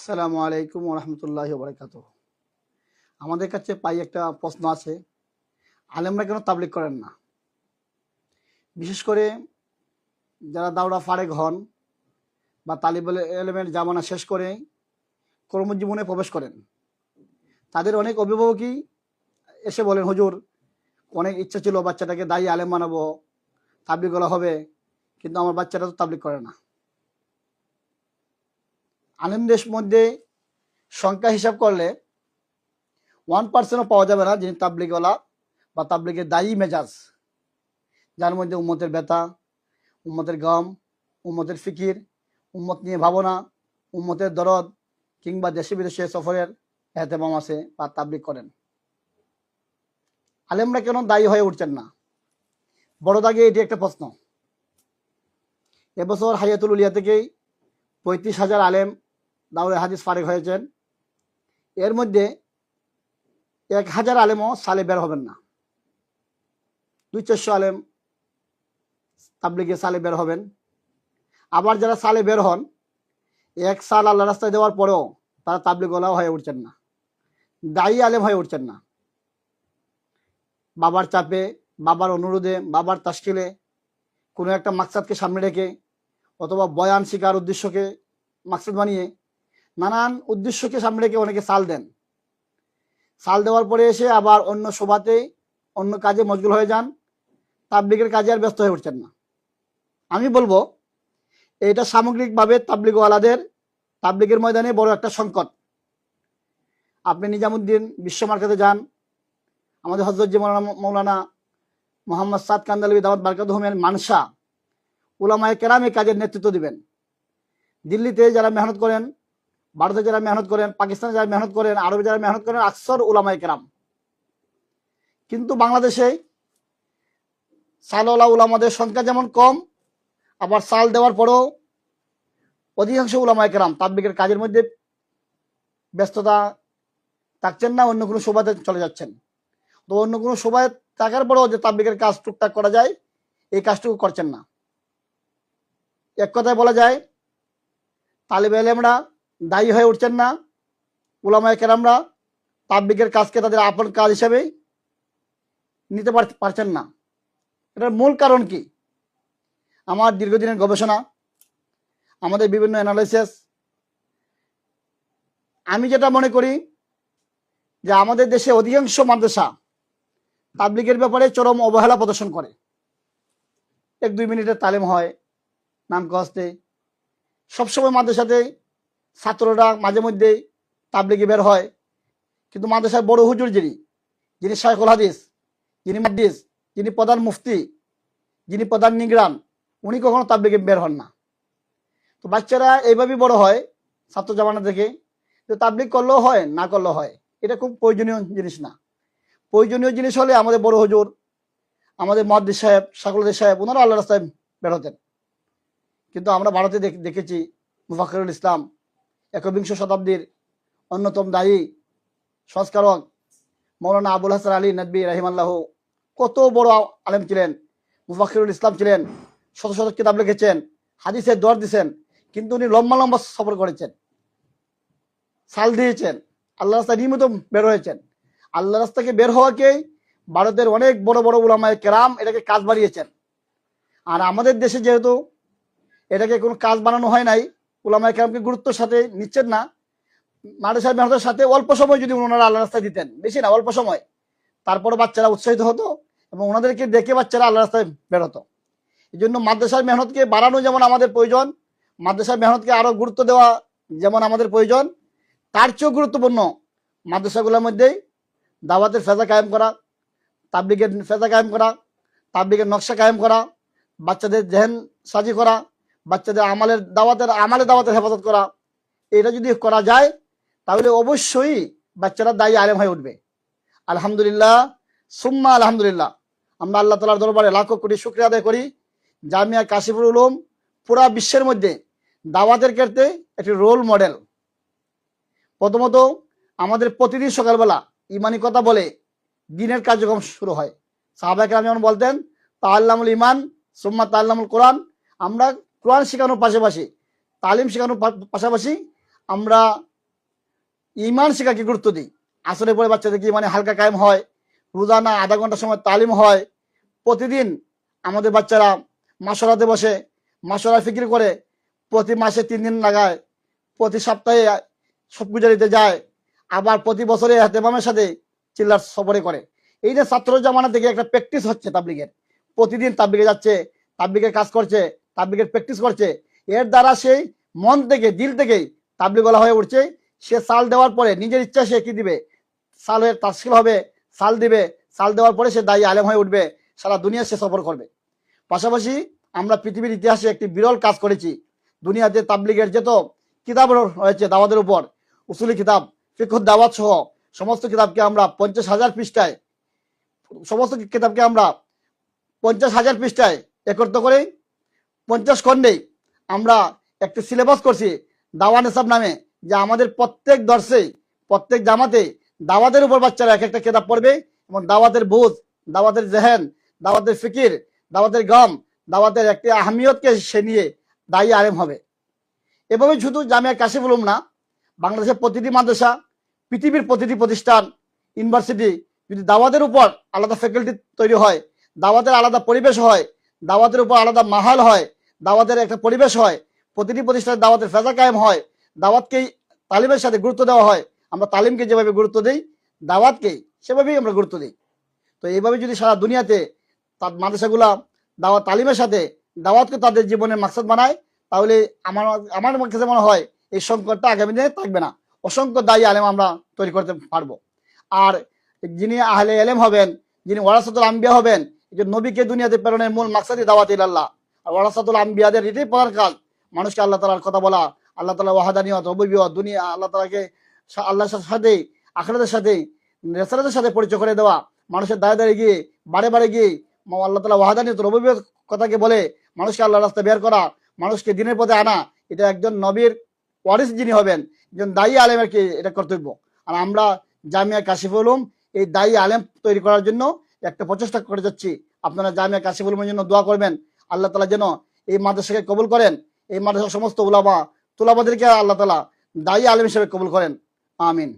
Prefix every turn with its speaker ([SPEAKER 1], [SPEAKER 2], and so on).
[SPEAKER 1] আসসালামু আলাইকুম ওরহমতুল্লাহি ওয়াবারাকাতুহু। আমাদের কাছে পাই একটা প্রশ্ন আছে, আলেমরা কেন তাবলিগ করেন না? বিশেষ করে যারা দাওরা ফারেক হন বা তালিবুল ইলমের জামানা শেষ করে কর্মজীবনে প্রবেশ করেন, তাদের অনেক অভিভাবকই এসে বলেন, হুজুর অনেক ইচ্ছা ছিল বাচ্চাটাকে দায়ী আলেম বানাবো, তাবলিগ করা হবে, কিন্তু আমার বাচ্চাটা তো তাবলিগ করে না। আলেমদের মধ্যে সংখ্যা হিসাব করলে 1%ও পাওয়া যাবে না যিনি তাবলিগওয়ালা বা তাবলিগের দায়ী মেজাজ, যার মধ্যে উম্মতের ব্যথা, উম্মতের গম, উম্মতের ফিকির, উম্মত নিয়ে ভাবনা, উম্মতের দরদ কিংবা দেশে বিদেশে সফরের এহতেমাম আছে বা তাবলিগ করেন। আলেমরা কেন দায়ী হয়ে উঠছেন না? বড় দাগে এটি একটা প্রশ্ন। এবছর হায়াতুল উলিয়া থেকেই 35,000 আলেম দাওরে হাদিস ফারেক হয়েছেন। এর মধ্যে 1,000 আলেমও সালে বের হবেন না। 200-400 আলেম তাবলিগে সালে বের হবেন। আবার যারা সালে বের হন, 1 সাল আল্লাহ রাস্তায় দেওয়ার পরেও তারা তাবলিগওয়ালা হয়ে উঠছেন না, দায়ী আলেম হয়ে উঠছেন না। বাবার চাপে, বাবার অনুরোধে, বাবার তাশকিলে, কোনো একটা মাকসাদকে সামনে রেখে অথবা বয়ান শিকার উদ্দেশ্যকে মাকসাদ বানিয়ে নানান উদ্দেশ্যকে সামনে রেখে অনেকে সাল দেন। সাল দেওয়ার পরে এসে আবার অন্য সভাতে অন্য কাজে মশগুল হয়ে যান, তাবলিগের কাজে আর ব্যস্ত হয়ে উঠছেন না। আমি বলবো এটা সামগ্রিকভাবে তাবলিগওয়ালাদের তাবলিগের ময়দানে বড় একটা সংকট। আপনি নিজামুদ্দিন বিশ্ব মার্কেটে যান, আমাদের হযরত মৌলানা মোহাম্মদ সাদ কান্দালবি দাওয়াত বারকাতুহুমের মানসা উলামায়ে কেরামে কাজের নেতৃত্ব দিবেন। দিল্লিতে যারা মেহনত করেন, ভারতে যারা মেহনত করেন, পাকিস্তানে যারা মেহনত করেন, আরবে যারা মেহনত করেন, আকসর উলামায়ে কেরাম। কিন্তু বাংলাদেশে সালওয়ালা উলামাদের সংখ্যা যেমন কম, আবার সাল দেওয়ার পরেও অধিকাংশ উলামায়ে কেরাম তাবলিগের কাজের মধ্যে ব্যস্ততা থাকছেন না, অন্য কোনো সভাতে চলে যাচ্ছেন। তো অন্য কোনো সভায় থাকার পরেও যে তাবলিগের কাজ টুকটাক করা যায়, এই কাজটুকু করছেন না। এক কথায় বলা যায় তালিবে ইলমরা দায়ী হয়ে উঠছেন না, উলামায়ে কেরামরা তাবলিগের কাজকে তাদের আপন কাজ হিসেবে নিতে পারছেন না। এটার মূল কারণ কি? আমার দীর্ঘদিনের গবেষণা, আমাদের বিভিন্ন অ্যানালাইসিস, আমি যেটা মনে করি যে আমাদের দেশে অধিকাংশ মাদ্রাসা তাবলিগের ব্যাপারে চরম অবহেলা প্রদর্শন করে। 1-2 মিনিটের তালিম হয় নাম কস্তে, সবসময় মাদ্রাসাতে ছাত্ররা মাঝে মধ্যে তাবলিগে বের হয়, কিন্তু মাদ্রাসার বড় হুজুর যিনি শাইখুল হাদিস, যিনি মুহাদ্দিস, যিনি প্রধান মুফতি, যিনি প্রধান নিগরান, উনি কখনো তাবলিগে বের হন না। তো বাচ্চারা এইভাবেই বড় হয় ছাত্র জামানা থেকে, তো তাবলিগ করলেও হয়, না করলেও হয়। এটা খুব প্রয়োজনীয় জিনিস না। প্রয়োজনীয় জিনিস হলে আমাদের বড় হুজুর, আমাদের মুহাদ্দিস সাহেব, শাইখুল হাদিস সাহেব, ওনারা আল্লাহ রাস্তায় বের হতেন। কিন্তু আমরা ভারতে দেখেছি মুফাক্কিরুল ইসলাম, একবিংশ শতাব্দীর অন্যতম দায়ী সংস্কারক মৌলানা আবুল হাসান আলী নদভী রাহিমাল্লাহ কত বড় আলেম ছিলেন, মুফাক্কিরুল ইসলাম ছিলেন, শত শত কিতাব লিখেছেন, হাদিসের দর দিয়েছেন, কিন্তু উনি লম্বা লম্বা সফর করেছেন, সাল দিয়েছেন, আল্লাহ রাস্তায় নিয়মিত বের হয়েছেন। আল্লাহ রাস্তাকে বের হওয়াকেই ভারতের অনেক বড় বড় উলামায়ে কেরাম এটাকে কাজ বানিয়েছেন। আর আমাদের দেশে যেহেতু এটাকে কোনো কাজ বানানো হয় নাই, উলামায়ে কেরামকে গুরুত্বের সাথে নিচ্ছেন না, মাদ্রাসার মেহনতের সাথে অল্প সময় যদি ওনারা আল্লাহ রাস্তায় দিতেন, বেশি না অল্প সময়, তারপরে বাচ্চারা উৎসাহিত হতো এবং ওনাদেরকে দেখে বাচ্চারা আল্লাহ রাস্তায় বেরোতো। এই জন্য মাদ্রাসার মেহনতকে বাড়ানো যেমন আমাদের প্রয়োজন, মাদ্রাসার মেহনতকে আরো গুরুত্ব দেওয়া যেমন আমাদের প্রয়োজন, তার চেয়েও গুরুত্বপূর্ণ মাদ্রাসাগুলোর মধ্যেই দাওয়াতের ফেজা কায়েম করা, তাবলিগের ফেজা কায়েম করা, তাবলিগের নকশা কায়েম করা, বাচ্চাদের জেহেন সাজি করা, বাচ্চাদের দাওয়াতের হেফাজত করা। এটা যদি করা যায় তাহলে অবশ্যই বাচ্চারা দায়ী আলেম হয়ে উঠবে। আলহামদুলিল্লাহ, সুম্মা আলহামদুলিল্লাহ। আমরা আল্লাহ তাআলার দরবারে লাখো কোটি শুকরিয়া আদায় করি, জামিয়া কাশিফুল উলুম পুরা বিশ্বের মধ্যে দাওয়াতের ক্ষেত্রে একটি রোল মডেল। প্রথমত আমাদের প্রতিদিন সকালবেলা ইমানি কথা বলে দিনের কার্যক্রম শুরু হয়। সাহাবায়ে কেরাম যেমন বলতেন, তাআল্লামুল ঈমান সুম্মা তাআল্লামুল কোরআন। আমরা কোরআন শেখানোর পাশাপাশি, তালিম শেখানোর পাশাপাশি আমরা ইমান শিক্ষাকে গুরুত্ব দিই। আসরের পরে বাচ্চাদেরকে ইমানে হালকা কায়েম হয়, রোজানা আধা ঘন্টা সময় তালিম হয়, প্রতিদিন আমাদের বাচ্চারা মাসরাতে বসে মাসরা ফিকির করে, প্রতি মাসে 3 দিন লাগায়, প্রতি সপ্তাহে সব গুজারিতে যায়, আবার প্রতি বছরে হেতেমামের সাথে চিল্লার সফরে করে। এই যে ছাত্র জামানা থেকে একটা প্র্যাকটিস হচ্ছে তাবলিগের, প্রতিদিন তাবলিগে যাচ্ছে, তাবলিগের কাজ করছে, তাবলিগের প্র্যাকটিস করছে, এর দ্বারা সেই মন থেকে দিল থেকেই তাবলিগওয়ালা হয়ে উঠছে। সে সাল দেওয়ার পরে নিজের ইচ্ছা সে কি দিবে, সালের তাফসীল হবে, সাল দিবে, সাল দেওয়ার পরে সে দায়ী আলেম হয়ে উঠবে, সারা দুনিয়া সে সফর করবে। পাশাপাশি আমরা পৃথিবীর ইতিহাসে একটি বিরল কাজ করেছি। দুনিয়াতে তাবলিগের যত কিতাব রয়েছে দাওয়াতের উপর, উসুলি কিতাব, ফিকহ দাওয়াত সহ সমস্ত কিতাবকে আমরা 50,000 পৃষ্ঠায়, সমস্ত কিতাবকে আমরা 50,000 পৃষ্ঠায় একত্র করে 50 খণ্ডে আমরা একটি সিলেবাস করছি দাওয়ান হিসাব নামে, যে আমাদের প্রত্যেক দর্শে প্রত্যেক জামাতে দাওয়াতের উপর বাচ্চারা এক একটা কিতাব পড়বে, এবং দাওয়াতের বুঝ, দাওয়াতের জেহেন, দাওয়াতের ফিকির, দাওয়াতের গম, দাওয়াতের একটি আহমিয়তকে সে নিয়ে দায়ী আলেম হবে। এভাবে শুধু জামিয়া কাশিফুল উলুম না, বাংলাদেশের প্রতিটি মাদ্রাসা, পৃথিবীর প্রতিটি প্রতিষ্ঠান, ইউনিভার্সিটি যদি দাওয়াতের উপর আলাদা ফ্যাকাল্টি তৈরি হয়, দাওয়াতের আলাদা পরিবেশ হয়, দাওয়াতের উপর আলাদা মাহাল হয়, দাওয়াতের একটা পরিবেশ হয়, প্রতিটি প্রতিষ্ঠানে দাওয়াতের ফেজা কায়েম হয়, দাওয়াতকেই তালিমের সাথে গুরুত্ব দেওয়া হয়, আমরা তালিমকে যেভাবে গুরুত্ব দিই দাওয়াতকেই সেভাবেই আমরা গুরুত্ব দিই। তো এইভাবে যদি সারা দুনিয়াতে তার মাদ্রাসাগুলা দাওয়াত তালিমের সাথে দাওয়াতকে তাদের জীবনের মাকসাদ বানায়, তাহলে আমার আমার কাছে মনে হয় এই সংকটটা আগামী দিনে থাকবে না। অসংখ্য দায়ী আলেম আমরা তৈরি করতে পারবো। আর যিনি আহলে এলেম হবেন, যিনি ওয়ারাসাতুল আম্বিয়া হবেন, যে নবীকে দুনিয়াতে প্রেরণের মূল মাকসাদই দাওয়াত ইলাল্লাহ। আর ওয়ারাসাতুল আম্বিয়াদের এটাই প্রধান কাজ, মানুষকে আল্লাহ তাআলার কথা বলা, আল্লাহ তাআলা ওয়াহাদানিয়ত, রুবুবিয়ত, দুনিয়া আল্লাহ তাআলাকে আল্লাহর সাথে আখিরাতের সাথে রিসালাতের সাথে পরিচয় করে দেওয়া, মানুষের দাঁড়ে দাঁড়িয়ে গিয়ে বারে বারে গিয়ে আল্লাহ তাআলা ওয়াহাদানিয়ত, রুবুবিয়ত কথাকে বলে মানুষকে আল্লাহর রাস্তায় বের করা, মানুষকে দিনের পথে আনা, এটা একজন নবীর ওয়ারিস যিনি হবেন, একজন দায়ী আলেমের কি এটা কর্তব্য। আর আমরা জামিয়া কাশিফুল উলুম এই দায়ী আলেম তৈরি করার জন্য একটা প্রচেষ্টা করে যাচ্ছি। আপনারা জামিয়া কাশিফুল উলুমের জন্য দোয়া করবেন, আল্লাহ তাআলা যেন এই মাদ্রাসাকে কবুল করেন, এই মাদ্রাসার সমস্ত উলামা তুলাবাদেরকে আল্লাহ তাআলা দায়ী আলেম হিসেবে কবুল করেন। আমিন।